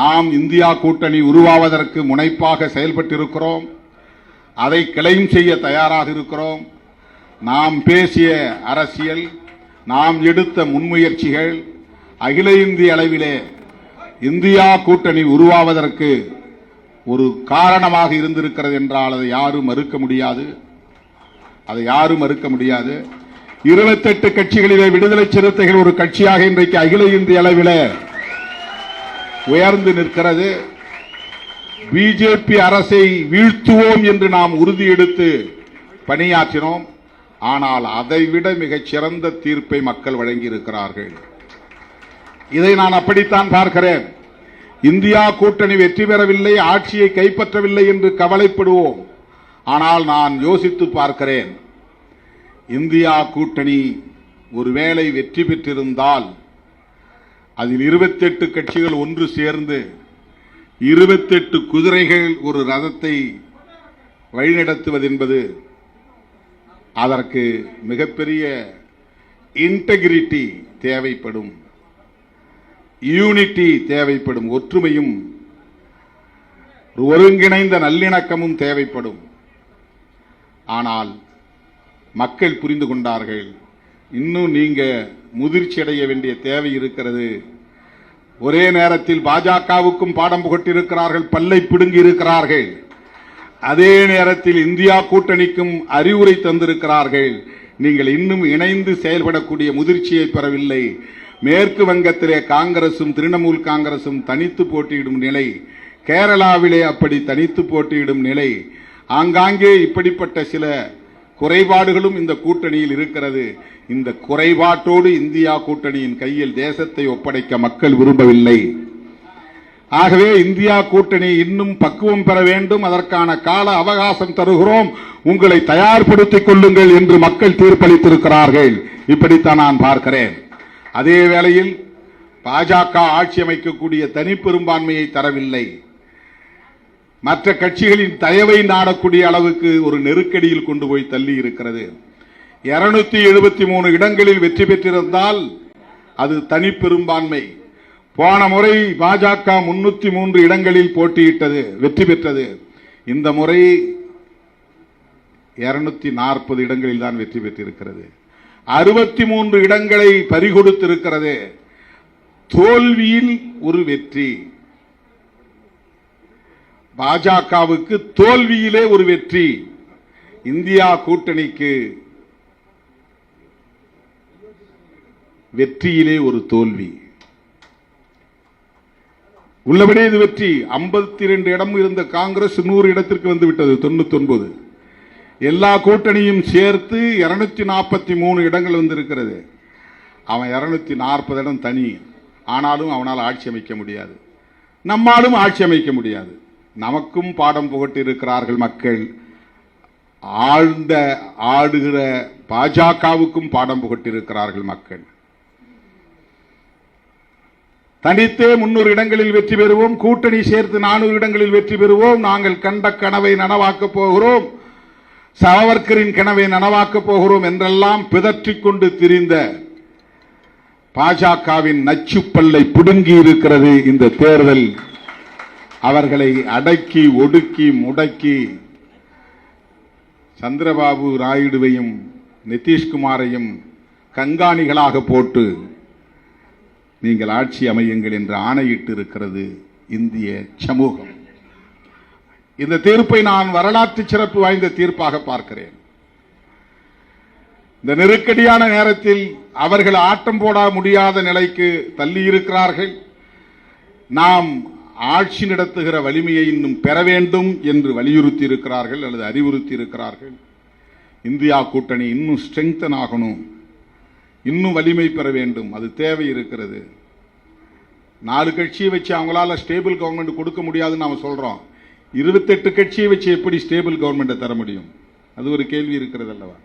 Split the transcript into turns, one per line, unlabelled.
நாம் இந்தியா கூட்டணி உருவாவதற்கு முனைப்பாக செயல்பட்டிருக்கிறோம். அதை கிளைம் செய்ய தயாராக இருக்கிறோம். நாம் பேசிய அரசியல், நாம் எடுத்த முன்முயற்சிகள் அகில இந்திய அளவிலே இந்தியா கூட்டணி உருவாவதற்கு ஒரு காரணமாக இருந்திருக்கிறது என்றால் அதை யாரும் மறுக்க முடியாது. 28 கட்சிகளிலே விடுதலை சிறுத்தைகள் ஒரு கட்சியாக இன்றைக்கு அகில இந்திய அளவில் உயர்ந்து நிற்கிறது. பிஜேபி அரசை வீழ்த்துவோம் என்று நாம் உறுதி எடுத்து பணியாற்றினோம். ஆனால் அதைவிட மிகச் சிறந்த தீர்ப்பை மக்கள் வழங்கியிருக்கிறார்கள். இதை நான் அப்படித்தான் பார்க்கிறேன். இந்தியா கூட்டணி வெற்றி பெறவில்லை, ஆட்சியை கைப்பற்றவில்லை என்று கவலைப்படுவோம். ஆனால் நான் யோசித்து பார்க்கிறேன், இந்தியா கூட்டணி ஒருவேளை வெற்றி பெற்றிருந்தால் அதில் 28 கட்சிகள் ஒன்று சேர்ந்து 28 குதிரைகள் ஒரு ரதத்தை வழிநடத்துவது என்பது அதற்கு மிகப்பெரிய இன்டெகிரிட்டி தேவைப்படும், யூனிட்டி தேவைப்படும், ஒற்றுமையும் ஒருங்கிணைந்த நல்லிணக்கமும் தேவைப்படும். ஆனால் மக்கள் புரிந்து கொண்டார்கள். இன்னும் நீங்க முதிர்ச்சி அடைய வேண்டிய தேவை இருக்கிறது. ஒரே நேரத்தில் பாஜகவுக்கும் பாடம் புகட்டியிருக்கிறார்கள், பல்லை பிடுங்கி இருக்கிறார்கள். அதே நேரத்தில் இந்தியா கூட்டணிக்கும் அறிவுரை தந்திருக்கிறார்கள். நீங்கள் இன்னும் இணைந்து செயல்படக்கூடிய முதிர்ச்சியை பெறவில்லை. மேற்கு வங்கத்திலே காங்கிரசும் திரிணாமுல் காங்கிரசும் தனித்து போட்டியிடும் நிலை, கேரளாவிலே அப்படி தனித்து போட்டியிடும் நிலை, ஆங்காங்கே இப்படிப்பட்ட சில குறைபாடுகளும் இந்த கூட்டணியில் இருக்கிறது. இந்த குறைபாட்டோடு இந்தியா கூட்டணியின் கையில் தேசத்தை ஒப்படைக்க மக்கள் விரும்பவில்லை. ஆகவே இந்தியா கூட்டணி இன்னும் பக்குவம் பெற வேண்டும், அதற்கான கால அவகாசம் தருகிறோம், உங்களை தயார்படுத்திக் கொள்ளுங்கள் என்று மக்கள் தீர்ப்பளித்திருக்கிறார்கள். இப்படித்தான் நான் பார்க்கிறேன். அதே வேளையில் பாஜக ஆட்சி அமைக்கக்கூடிய தனிப்பெரும்பான்மையை தரவில்லை. மற்ற கட்சிகளின் தயவை நாடக்கூடிய அளவுக்கு ஒரு நெருக்கடியில் கொண்டு போய் தள்ளி இருக்கிறது. 273 இடங்களில் வெற்றி பெற்றிருந்தால் அது தனிப்பெரும்பான்மை. போன முறை பாஜக 303 இடங்களில் போட்டியிட்டது, வெற்றி பெற்றது. இந்த முறை 240 இடங்களில் தான் வெற்றி பெற்றிருக்கிறது. 63 இடங்களை பறிகொடுத்திருக்கிறது. தோல்வியில் ஒரு வெற்றி. பாஜகவுக்கு தோல்வியிலே ஒரு வெற்றி, இந்தியா கூட்டணிக்கு வெற்றியிலே ஒரு தோல்வி. உள்ளபடியே இது வெற்றி. 52 இடம் இருந்த காங்கிரஸ் 100 இடத்திற்கு வந்து விட்டது, 99. எல்லா கூட்டணியும் சேர்த்து 243 இடங்கள் வந்திருக்கிறது. அவன் 240 இடம் தனி. ஆனாலும் அவனால் ஆட்சி அமைக்க முடியாது, நம்மாலும் ஆட்சி அமைக்க முடியாது. நமக்கும் பாடம் புகட்டி இருக்கிறார்கள் மக்கள். ஆடுகிற பாஜகவுக்கும் பாடம் புகட்டி இருக்கிறார்கள் மக்கள். தனித்தே 300 இடங்களில் வெற்றி பெறுவோம், கூட்டணி சேர்த்து 400 இடங்களில் வெற்றி பெறுவோம், நாங்கள் கண்ட கனவை நனவாக்கப் போகிறோம், சாவர்கரின் கனவை நனவாக்கப் போகிறோம் என்றெல்லாம் பிதற்றிக் கொண்டு திரிந்த பாஜகவின் நச்சுப்பல்லை பிடுங்கி இருக்கிறது இந்த தேர்தல். அவர்களை அடக்கி ஒடுக்கி முடக்கி சந்திரபாபு நாயுடுவையும் நிதிஷ்குமாரையும் கண்காணிகளாக போட்டு நீங்கள் ஆட்சி அமையுங்கள் என்று ஆணையிட்டு இருக்கிறது இந்திய சமூகம். இந்த தீர்ப்பை நான் வரலாற்று சிறப்பு வாய்ந்த தீர்ப்பாக பார்க்கிறேன். இந்த நெருக்கடியான நேரத்தில் அவர்கள் ஆட்டம் போட முடியாத நிலைக்கு தள்ளி இருக்கிறார்கள். நாம் ஆட்சி நடத்துகிற வலிமையை இன்னும் பெற வேண்டும் என்று வலியுறுத்தி இருக்கிறார்கள் அல்லது அறிவுறுத்தி இருக்கிறார்கள். இந்தியா கூட்டணி இன்னும் ஸ்ட்ரெங்தன் ஆகணும், இன்னும் வலிமை பெற வேண்டும், அது தேவை இருக்கிறது. 4 கட்சியை வச்சு அவங்களால ஸ்டேபிள் கவர்மெண்ட் கொடுக்க முடியாதுன்னு நாம சொல்றோம். 28 கட்சியை வச்சு எப்படி ஸ்டேபிள் கவர்மெண்ட் தர முடியும்? அது ஒரு கேள்வி இருக்கிறது அல்லவா?